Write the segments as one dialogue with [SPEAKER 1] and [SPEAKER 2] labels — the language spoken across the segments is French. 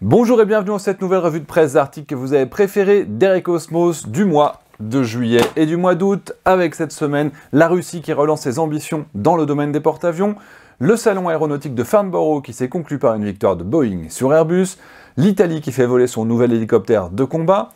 [SPEAKER 1] Bonjour et bienvenue dans cette nouvelle revue de presse d'articles que vous avez préférés d'Aerocosmos du mois de juillet et du mois d'août, avec cette semaine la Russie qui relance ses ambitions dans le domaine des porte-avions, le salon aéronautique de Farnborough qui s'est conclu par une victoire de Boeing sur Airbus, l'Italie qui fait voler son nouvel hélicoptère de combat,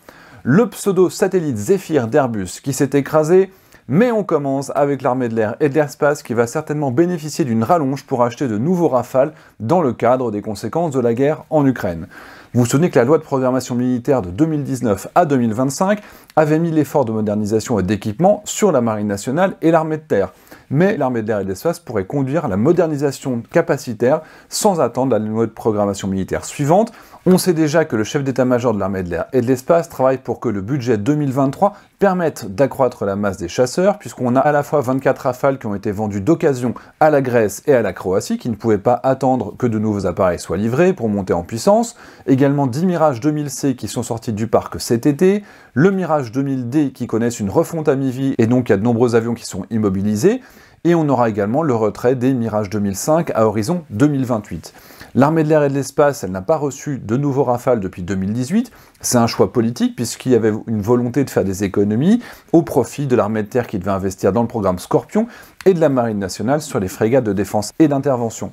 [SPEAKER 1] le pseudo-satellite Zephyr d'Airbus qui s'est écrasé, mais on commence avec l'armée de l'air et de l'espace qui va certainement bénéficier d'une rallonge pour acheter de nouveaux Rafales dans le cadre des conséquences de la guerre en Ukraine. Vous vous souvenez que la loi de programmation militaire de 2019 à 2025 avait mis l'effort de modernisation et d'équipement sur la Marine nationale et l'armée de terre. Mais l'armée de l'air et de l'espace pourrait conduire à la modernisation capacitaire sans attendre la loi de programmation militaire suivante. On sait déjà que le chef d'état-major de l'armée de l'air et de l'espace travaille pour que le budget 2023 permette d'accroître la masse des chasseurs, puisqu'on a à la fois 24 Rafales qui ont été vendus d'occasion à la Grèce et à la Croatie, qui ne pouvaient pas attendre que de nouveaux appareils soient livrés pour monter en puissance. Également 10 Mirage 2000C qui sont sortis du parc cet été, le Mirage 2000D qui connaissent une refonte à mi-vie et donc il y a de nombreux avions qui sont immobilisés. Et on aura également le retrait des Mirage 2005 à horizon 2028. L'armée de l'air et de l'espace, elle n'a pas reçu de nouveaux Rafales depuis 2018. C'est un choix politique puisqu'il y avait une volonté de faire des économies au profit de l'armée de terre qui devait investir dans le programme Scorpion et de la Marine nationale sur les frégates de défense et d'intervention.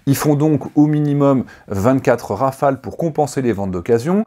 [SPEAKER 1] Ils font donc au minimum 24 Rafales pour compenser les ventes d'occasion,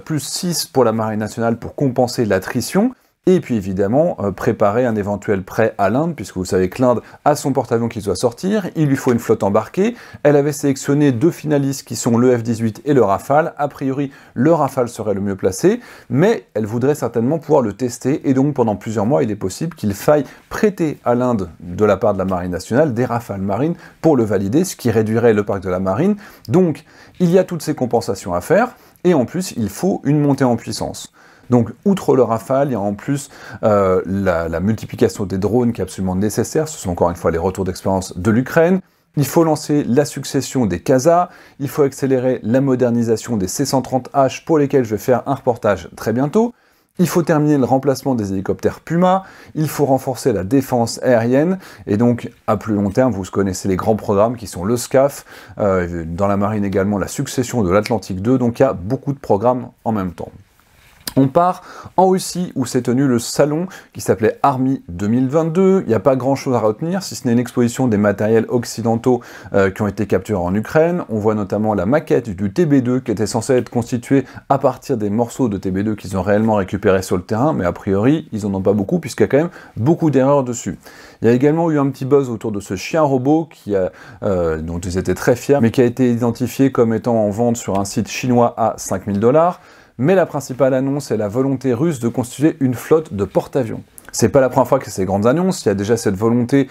[SPEAKER 1] plus 6 pour la Marine nationale pour compenser l'attrition. Et puis évidemment, préparer un éventuel prêt à l'Inde, puisque vous savez que l'Inde a son porte-avions qui doit sortir, il lui faut une flotte embarquée. Elle avait sélectionné 2 finalistes qui sont le F-18 et le Rafale. A priori, le Rafale serait le mieux placé, mais elle voudrait certainement pouvoir le tester. Et donc pendant plusieurs mois, il est possible qu'il faille prêter à l'Inde, de la part de la Marine nationale, des Rafales marines pour le valider, ce qui réduirait le parc de la Marine. Donc il y a toutes ces compensations à faire, et en plus, il faut une montée en puissance. Donc, outre le Rafale, il y a en plus la multiplication des drones qui est absolument nécessaire. Ce sont encore une fois les retours d'expérience de l'Ukraine. Il faut lancer la succession des CASA. Il faut accélérer la modernisation des C-130H pour lesquels je vais faire un reportage très bientôt. Il faut terminer le remplacement des hélicoptères Puma. Il faut renforcer la défense aérienne. Et donc, à plus long terme, vous connaissez les grands programmes qui sont le SCAF. Dans la marine également, la succession de l'Atlantique 2. Donc, il y a beaucoup de programmes en même temps. On part en Russie où s'est tenu le salon qui s'appelait Army 2022. Il n'y a pas grand chose à retenir si ce n'est une exposition des matériels occidentaux qui ont été capturés en Ukraine. On voit notamment la maquette du TB2 qui était censée être constituée à partir des morceaux de TB2 qu'ils ont réellement récupérés sur le terrain, mais a priori ils en ont pas beaucoup puisqu'il y a quand même beaucoup d'erreurs dessus. Il y a également eu un petit buzz autour de ce chien robot dont ils étaient très fiers, mais qui a été identifié comme étant en vente sur un site chinois à 5000 $. Mais la principale annonce est la volonté russe de constituer une flotte de porte-avions. C'est pas la première fois que ces grandes annonces, il y a déjà cette volonté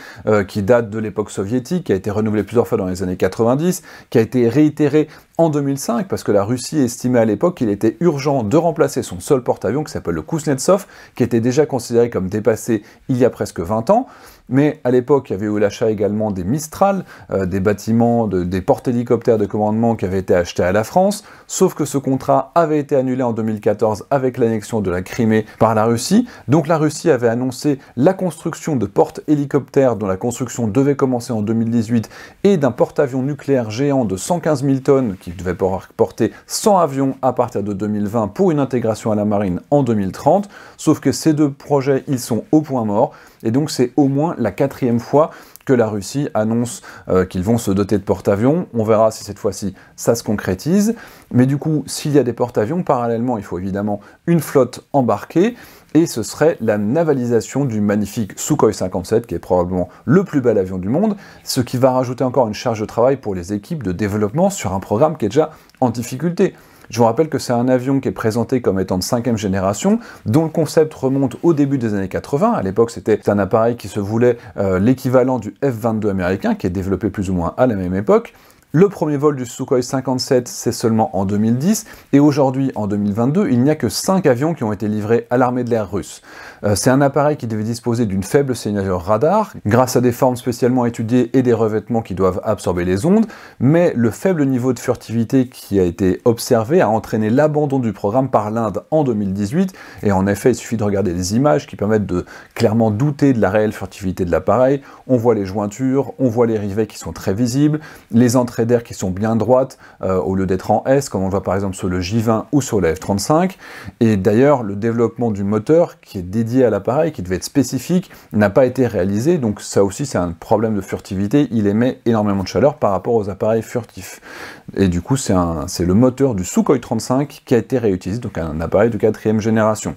[SPEAKER 1] qui date de l'époque soviétique, qui a été renouvelée plusieurs fois dans les années 90, qui a été réitérée en 2005, parce que la Russie estimait à l'époque qu'il était urgent de remplacer son seul porte-avions, qui s'appelle le Kuznetsov, qui était déjà considéré comme dépassé il y a presque 20 ans. Mais à l'époque, il y avait eu l'achat également des Mistral, des bâtiments, des porte-hélicoptères de commandement qui avaient été achetés à la France, sauf que ce contrat avait été annulé en 2014 avec l'annexion de la Crimée par la Russie. Donc la Russie avait annoncé la construction de porte-hélicoptères dont la construction devait commencer en 2018 et d'un porte-avions nucléaire géant de 115 000 tonnes qui devait porter 100 avions à partir de 2020 pour une intégration à la marine en 2030. Sauf que ces deux projets, ils sont au point mort. Et donc c'est au moins la 4e fois que la Russie annonce qu'ils vont se doter de porte-avions. On verra si cette fois-ci ça se concrétise. Mais du coup, s'il y a des porte-avions, parallèlement, il faut évidemment une flotte embarquée. Et ce serait la navalisation du magnifique Sukhoi 57, qui est probablement le plus bel avion du monde, ce qui va rajouter encore une charge de travail pour les équipes de développement sur un programme qui est déjà en difficulté. Je vous rappelle que c'est un avion qui est présenté comme étant de 5e génération, dont le concept remonte au début des années 80. À l'époque, c'était un appareil qui se voulait l'équivalent du F-22 américain, qui est développé plus ou moins à la même époque. Le premier vol du Sukhoi 57, c'est seulement en 2010, et aujourd'hui, en 2022, il n'y a que 5 avions qui ont été livrés à l'armée de l'air russe. C'est un appareil qui devait disposer d'une faible signature radar, grâce à des formes spécialement étudiées et des revêtements qui doivent absorber les ondes, mais le faible niveau de furtivité qui a été observé a entraîné l'abandon du programme par l'Inde en 2018, et en effet, il suffit de regarder les images qui permettent de clairement douter de la réelle furtivité de l'appareil. On voit les jointures, on voit les rivets qui sont très visibles, les entrées d'air qui sont bien droites au lieu d'être en S, comme on le voit par exemple sur le J20 ou sur la F-35. Et d'ailleurs, le développement du moteur qui est dédié à l'appareil, qui devait être spécifique, n'a pas été réalisé. Donc ça aussi, c'est un problème de furtivité. Il émet énormément de chaleur par rapport aux appareils furtifs. Et du coup, c'est le moteur du Sukhoi 35 qui a été réutilisé, donc un appareil de 4e génération.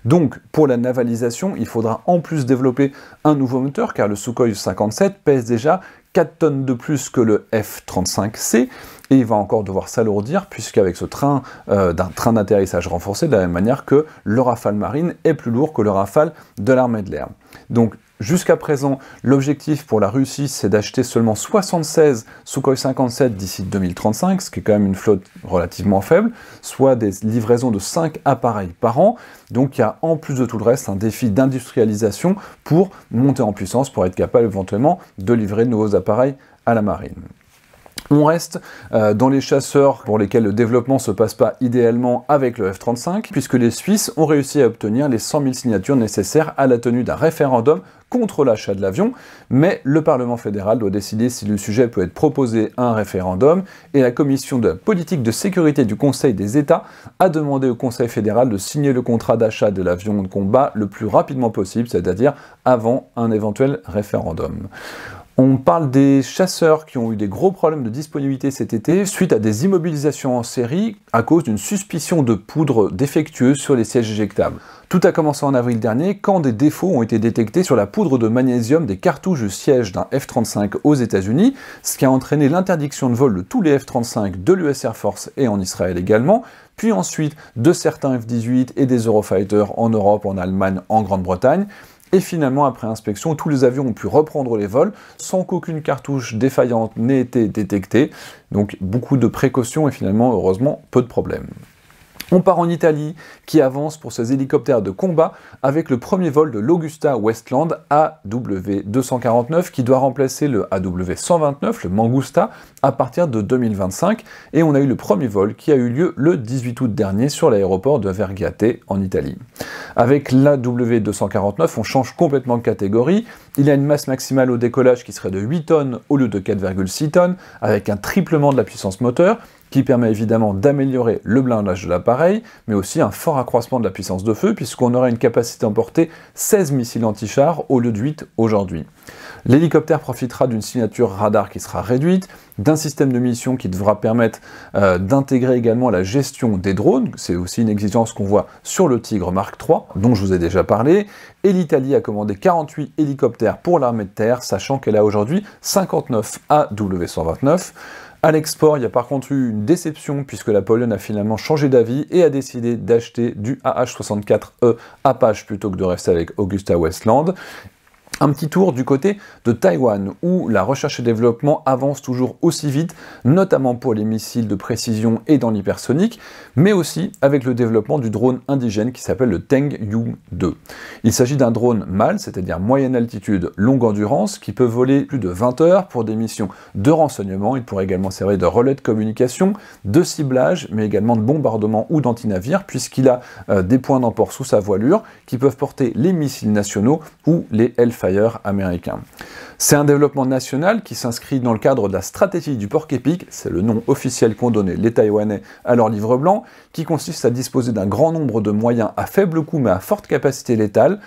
[SPEAKER 1] Donc, pour la navalisation, il faudra en plus développer un nouveau moteur, car le Sukhoi 57 pèse déjà 4 tonnes de plus que le F-35C, et il va encore devoir s'alourdir, puisqu'avec ce train d'un train d'atterrissage renforcé, de la même manière que le Rafale Marine est plus lourd que le Rafale de l'armée de l'air. Donc, jusqu'à présent, l'objectif pour la Russie, c'est d'acheter seulement 76 Sukhoi 57 d'ici 2035, ce qui est quand même une flotte relativement faible, soit des livraisons de 5 appareils par an. Donc il y a en plus de tout le reste un défi d'industrialisation pour monter en puissance, pour être capable éventuellement de livrer de nouveaux appareils à la marine. On reste dans les chasseurs pour lesquels le développement ne se passe pas idéalement avec le F-35, puisque les Suisses ont réussi à obtenir les 100 000 signatures nécessaires à la tenue d'un référendum contre l'achat de l'avion, mais le Parlement fédéral doit décider si le sujet peut être proposé à un référendum, et la commission de politique de sécurité du Conseil des États a demandé au Conseil fédéral de signer le contrat d'achat de l'avion de combat le plus rapidement possible, c'est-à-dire avant un éventuel référendum. On parle des chasseurs qui ont eu des gros problèmes de disponibilité cet été suite à des immobilisations en série à cause d'une suspicion de poudre défectueuse sur les sièges éjectables. Tout a commencé en avril dernier quand des défauts ont été détectés sur la poudre de magnésium des cartouches de siège d'un F-35 aux États-Unis, ce qui a entraîné l'interdiction de vol de tous les F-35 de l'US Air Force et en Israël également, puis ensuite de certains F-18 et des Eurofighter en Europe, en Allemagne, en Grande-Bretagne. Et finalement, après inspection, tous les avions ont pu reprendre les vols sans qu'aucune cartouche défaillante n'ait été détectée. Donc beaucoup de précautions et finalement, heureusement, peu de problèmes. On part en Italie, qui avance pour ses hélicoptères de combat avec le premier vol de l'Augusta Westland AW249 qui doit remplacer le AW129, le Mangusta, à partir de 2025. Et on a eu le premier vol qui a eu lieu le 18 août dernier sur l'aéroport de Vergate en Italie. Avec l'AW249, on change complètement de catégorie. Il a une masse maximale au décollage qui serait de 8 tonnes au lieu de 4,6 tonnes, avec un triplement de la puissance moteur, qui permet évidemment d'améliorer le blindage de l'appareil, mais aussi un fort accroissement de la puissance de feu, puisqu'on aura une capacité d'emporter 16 missiles anti-chars au lieu de 8 aujourd'hui. L'hélicoptère profitera d'une signature radar qui sera réduite, d'un système de mission qui devra permettre d'intégrer également la gestion des drones, c'est aussi une exigence qu'on voit sur le Tigre Mark III, dont je vous ai déjà parlé, et l'Italie a commandé 48 hélicoptères pour l'armée de terre, sachant qu'elle a aujourd'hui 59 AW129. À l'export, il y a par contre eu une déception puisque la Pologne a finalement changé d'avis et a décidé d'acheter du AH-64E Apache plutôt que de rester avec Augusta Westland. Un petit tour du côté de Taïwan, où la recherche et développement avance toujours aussi vite, notamment pour les missiles de précision et dans l'hypersonique, mais aussi avec le développement du drone indigène qui s'appelle le Teng-Yung 2. Il s'agit d'un drone mâle, c'est-à-dire moyenne altitude, longue endurance, qui peut voler plus de 20 heures pour des missions de renseignement. Il pourrait également servir de relais de communication, de ciblage, mais également de bombardement ou d'antinavire, puisqu'il a des points d'emport sous sa voilure qui peuvent porter les missiles nationaux ou les Hellfire américain. C'est un développement national qui s'inscrit dans le cadre de la stratégie du porc-épic, c'est le nom officiel qu'ont donné les Taïwanais à leur livre blanc, qui consiste à disposer d'un grand nombre de moyens à faible coût mais à forte capacité létale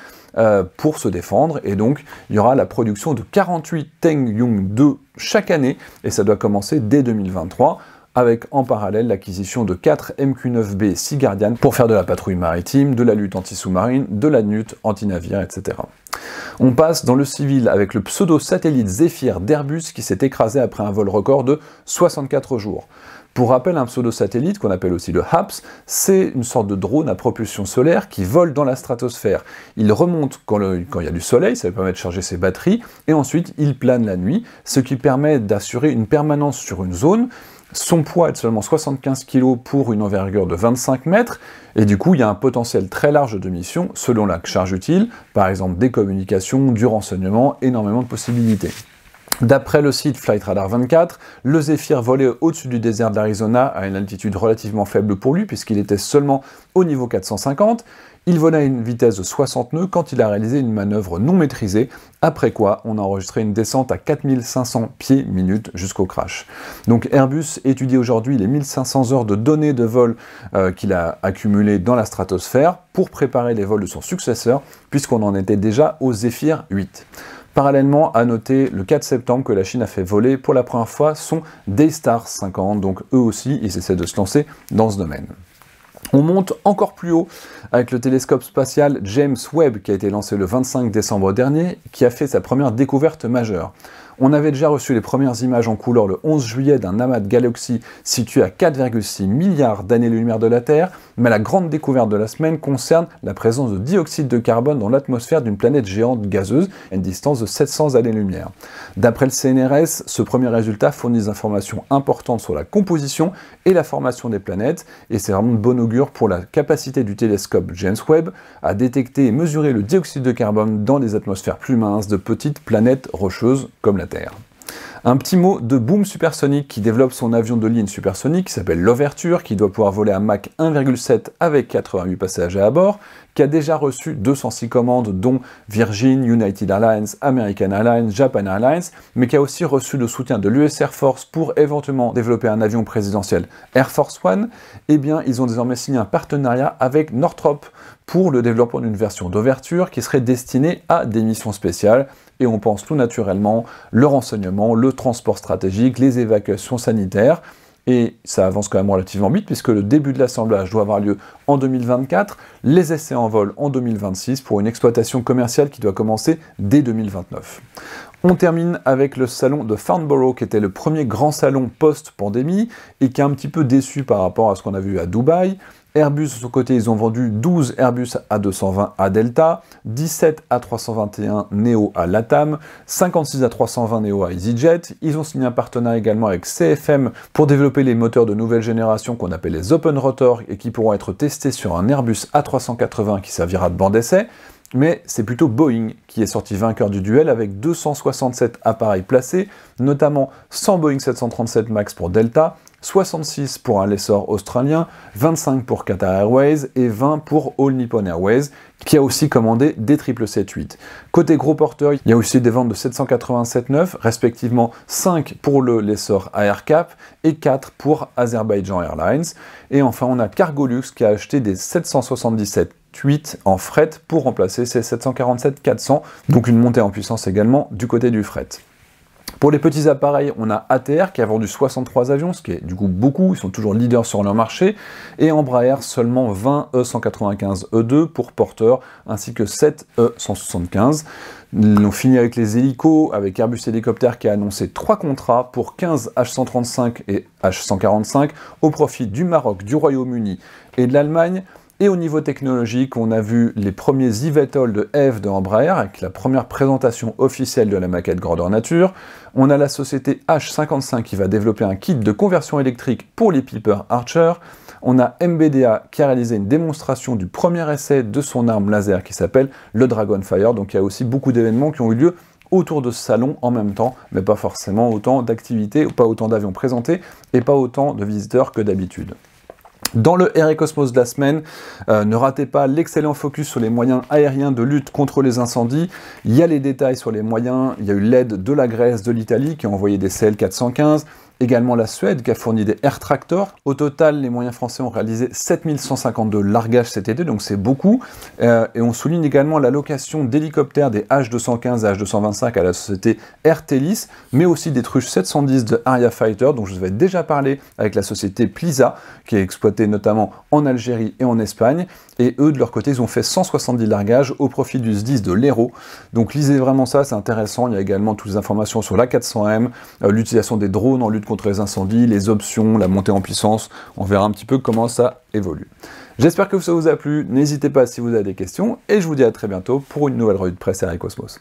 [SPEAKER 1] pour se défendre, et donc il y aura la production de 48 Teng-Yung 2 chaque année, et ça doit commencer dès 2023, avec en parallèle l'acquisition de 4 MQ-9B Sea Guardian pour faire de la patrouille maritime, de la lutte anti-sous-marine, de la lutte anti-navire, etc. On passe dans le civil avec le pseudo-satellite Zephyr d'Airbus qui s'est écrasé après un vol record de 64 jours. Pour rappel, un pseudo-satellite, qu'on appelle aussi le HAPS, c'est une sorte de drone à propulsion solaire qui vole dans la stratosphère. Il remonte quand il y a du soleil, ça lui permet de charger ses batteries, et ensuite il plane la nuit, ce qui permet d'assurer une permanence sur une zone. Son poids est de seulement 75 kg pour une envergure de 25 mètres, et du coup il y a un potentiel très large de missions selon la charge utile, par exemple des communications, du renseignement, énormément de possibilités. D'après le site Flight Radar 24, le Zephyr volait au-dessus du désert de l'Arizona à une altitude relativement faible pour lui puisqu'il était seulement au niveau 450. Il volait à une vitesse de 60 nœuds quand il a réalisé une manœuvre non maîtrisée, après quoi on a enregistré une descente à 4500 pieds minutes jusqu'au crash. Donc Airbus étudie aujourd'hui les 1500 heures de données de vol qu'il a accumulées dans la stratosphère pour préparer les vols de son successeur, puisqu'on en était déjà au Zephyr 8. Parallèlement, à noter le 4 septembre que la Chine a fait voler pour la première fois son Daystar 50, donc eux aussi ils essaient de se lancer dans ce domaine. On monte encore plus haut avec le télescope spatial James Webb qui a été lancé le 25 décembre dernier, qui a fait sa première découverte majeure. On avait déjà reçu les premières images en couleur le 11 juillet d'un amas de galaxies situé à 4,6 milliards d'années-lumière de la Terre, mais la grande découverte de la semaine concerne la présence de dioxyde de carbone dans l'atmosphère d'une planète géante gazeuse à une distance de 700 années-lumière. D'après le CNRS, ce premier résultat fournit des informations importantes sur la composition et la formation des planètes, et c'est vraiment de bon augure pour la capacité du télescope James Webb à détecter et mesurer le dioxyde de carbone dans des atmosphères plus minces de petites planètes rocheuses comme la Terre. Un petit mot de Boom Supersonic qui développe son avion de ligne supersonique qui s'appelle l'Overture, qui doit pouvoir voler à Mach 1,7 avec 88 passagers à bord, qui a déjà reçu 206 commandes dont Virgin, United Airlines, American Airlines, Japan Airlines, mais qui a aussi reçu le soutien de l'US Air Force pour éventuellement développer un avion présidentiel Air Force One. Eh bien, ils ont désormais signé un partenariat avec Northrop pour le développement d'une version d'Overture qui serait destinée à des missions spéciales. Et on pense tout naturellement le renseignement, le transport stratégique, les évacuations sanitaires. Et ça avance quand même relativement vite puisque le début de l'assemblage doit avoir lieu en 2024, les essais en vol en 2026 pour une exploitation commerciale qui doit commencer dès 2029. On termine avec le salon de Farnborough qui était le premier grand salon post-pandémie et qui est un petit peu déçu par rapport à ce qu'on a vu à Dubaï. Airbus, de son côté, ils ont vendu 12 Airbus A220 à Delta, 17 A321 Neo à LATAM, 56 A320 Neo à EasyJet. Ils ont signé un partenariat également avec CFM pour développer les moteurs de nouvelle génération qu'on appelle les Open Rotor et qui pourront être testés sur un Airbus A380 qui servira de banc d'essai. Mais c'est plutôt Boeing qui est sorti vainqueur du duel avec 267 appareils placés, notamment 100 Boeing 737 MAX pour Delta, 66 pour un lessor australien, 25 pour Qatar Airways et 20 pour All Nippon Airways, qui a aussi commandé des 777-8. Côté gros porteurs, il y a aussi des ventes de 787-9, respectivement 5 pour le lessor AerCap et 4 pour Azerbaijan Airlines. Et enfin, on a Cargolux qui a acheté des 777-8 en fret pour remplacer ces 747-400, donc une montée en puissance également du côté du fret. Pour les petits appareils, on a ATR qui a vendu 63 avions, ce qui est du coup beaucoup, ils sont toujours leaders sur leur marché, et Embraer seulement 20 E195-E2 pour porteurs, ainsi que 7 E175. On finit avec les hélicos, avec Airbus Hélicoptère qui a annoncé 3 contrats pour 15 H135 et H145 au profit du Maroc, du Royaume-Uni et de l'Allemagne. Et au niveau technologique, on a vu les premiers eVTOL de Eve de Embraer, avec la première présentation officielle de la maquette grandeur nature. On a la société H55 qui va développer un kit de conversion électrique pour les Piper Archer. On a MBDA qui a réalisé une démonstration du premier essai de son arme laser qui s'appelle le Dragonfire. Donc il y a aussi beaucoup d'événements qui ont eu lieu autour de ce salon en même temps, mais pas forcément autant d'activités, pas autant d'avions présentés et pas autant de visiteurs que d'habitude. Dans le Air et Cosmos de la semaine, ne ratez pas l'excellent focus sur les moyens aériens de lutte contre les incendies. Il y a les détails sur les moyens, il y a eu l'aide de la Grèce, de l'Italie qui ont envoyé des CL415, également la Suède qui a fourni des Air Tractor. Au total, les moyens français ont réalisé 7152 largages cet été, donc c'est beaucoup. Et on souligne également la location d'hélicoptères des H215 et H225 à la société Air Telis, mais aussi des Truche 710 de Aria Fighter, dont je vous avais déjà parlé avec la société Plisa, qui est exploitée notamment en Algérie et en Espagne. Et eux, de leur côté, ils ont fait 170 largages au profit du SDIS de l'Hérault. Donc lisez vraiment ça, c'est intéressant. Il y a également toutes les informations sur l'A400M, l'utilisation des drones en lutte contre les incendies, les options, la montée en puissance. On verra un petit peu comment ça évolue. J'espère que ça vous a plu. N'hésitez pas si vous avez des questions. Et je vous dis à très bientôt pour une nouvelle revue de presse Air et Cosmos.